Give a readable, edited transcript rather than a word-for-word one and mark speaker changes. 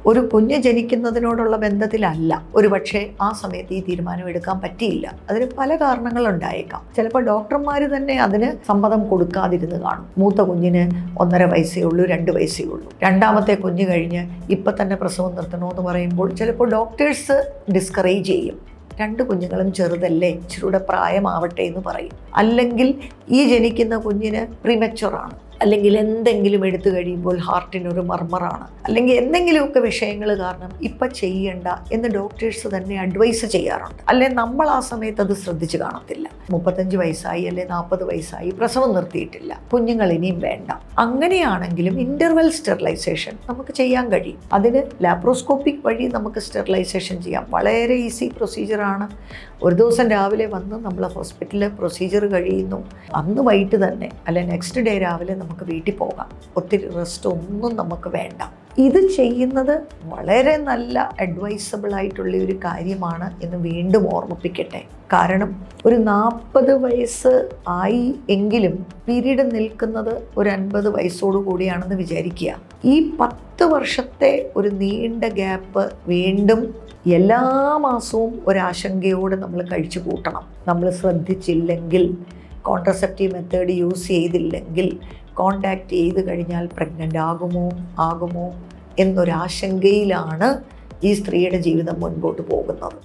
Speaker 1: ഒരു കുഞ്ഞ് ജനിക്കുന്നതിനോടുള്ള ബന്ധത്തിലല്ല ഒരു പക്ഷേ ആ സമയത്ത് ഈ തീരുമാനം എടുക്കാൻ പറ്റിയില്ല. അതിന് പല കാരണങ്ങളുണ്ടായേക്കാം. ചിലപ്പോൾ ഡോക്ടർമാർ തന്നെ അതിന് സമ്മതം കൊടുക്കാതിരുന്ന് കാണും. മൂത്ത കുഞ്ഞിന് 1.5 വയസ്സേ ഉള്ളൂ, 2 വയസ്സേ ഉള്ളൂ. രണ്ടാമത്തെ കുഞ്ഞ് കഴിഞ്ഞ് ഇപ്പം തന്നെ പ്രസവം നിർത്തണമെന്ന് പറയുമ്പോൾ ചിലപ്പോൾ ഡോക്ടേഴ്സ് ഡിസ്കറേജ് ചെയ്യും. 2 കുഞ്ഞുങ്ങളും ചെറുതല്ലേ, ഇച്ചിരൂടെ പ്രായമാവട്ടെ എന്ന് പറയും. അല്ലെങ്കിൽ ഈ ജനിക്കുന്ന കുഞ്ഞിന് പ്രീമച്ചുറാണ്, അല്ലെങ്കിൽ എന്തെങ്കിലും എടുത്തു കഴിയുമ്പോൾ ഹാർട്ടിനൊരു മർമറാണ്, അല്ലെങ്കിൽ എന്തെങ്കിലുമൊക്കെ വിഷയങ്ങൾ കാരണം ഇപ്പം ചെയ്യണ്ട എന്ന് ഡോക്ടേഴ്സ് തന്നെ അഡ്വൈസ് ചെയ്യാറുണ്ട്. അല്ലെങ്കിൽ നമ്മൾ ആ സമയത്ത് അത് ശ്രദ്ധിച്ച് കാണത്തില്ല. 35 വയസ്സായി അല്ലെ 40 വയസ്സായി, പ്രസവം നിർത്തിയിട്ടില്ല, കുഞ്ഞുങ്ങൾ ഇനിയും വേണ്ട. അങ്ങനെയാണെങ്കിലും ഇൻ്റർവെൽ സ്റ്റെറിലൈസേഷൻ നമുക്ക് ചെയ്യാൻ കഴിയും. അതിന് ലാപ്രോസ്കോപ്പിക് വഴി നമുക്ക് സ്റ്റെറിലൈസേഷൻ ചെയ്യാം. വളരെ ഈസി പ്രൊസീജിയറാണ്. ഒരു ദിവസം രാവിലെ വന്ന് നമ്മൾ ഹോസ്പിറ്റലിൽ പ്രൊസീജിയർ കഴിയുന്നു, അന്ന് വൈകിട്ട് തന്നെ അല്ലെ നെക്സ്റ്റ് ഡേ രാവിലെ നമുക്ക് വീട്ടിൽ പോകാം. ഒത്തിരി റെസ്റ്റ് ഒന്നും നമുക്ക് വേണ്ട. ഇത് ചെയ്യുന്നത് വളരെ നല്ല അഡ്വൈസബിൾ ആയിട്ടുള്ള ഒരു കാര്യമാണ് എന്ന് വീണ്ടും ഓർമ്മിപ്പിക്കട്ടെ. കാരണം ഒരു 40 വയസ്സ് ആയി എങ്കിലും പീരീഡ് നിൽക്കുന്നത് ഒരു 50 വയസ്സോടു കൂടിയാണെന്ന് വിചാരിക്കുക. ഈ 10 വർഷത്തെ ഒരു നീണ്ട ഗ്യാപ്പ് വീണ്ടും എല്ലാ മാസവും ഒരാശങ്കയോടെ നമ്മൾ കഴിച്ചു കൂട്ടണം. നമ്മൾ ശ്രദ്ധിച്ചില്ലെങ്കിൽ, കോൺട്രസെപ്റ്റീവ് മെത്തേഡ് യൂസ് ചെയ്തില്ലെങ്കിൽ, കോണ്ടാക്ട് ചെയ്ത് കഴിഞ്ഞാൽ പ്രഗ്നൻ്റ് ആകുമോ എന്നൊരാശങ്കയിലാണ് ഈ സ്ത്രീയുടെ ജീവിതം മുൻപോട്ട് പോകുന്നത്.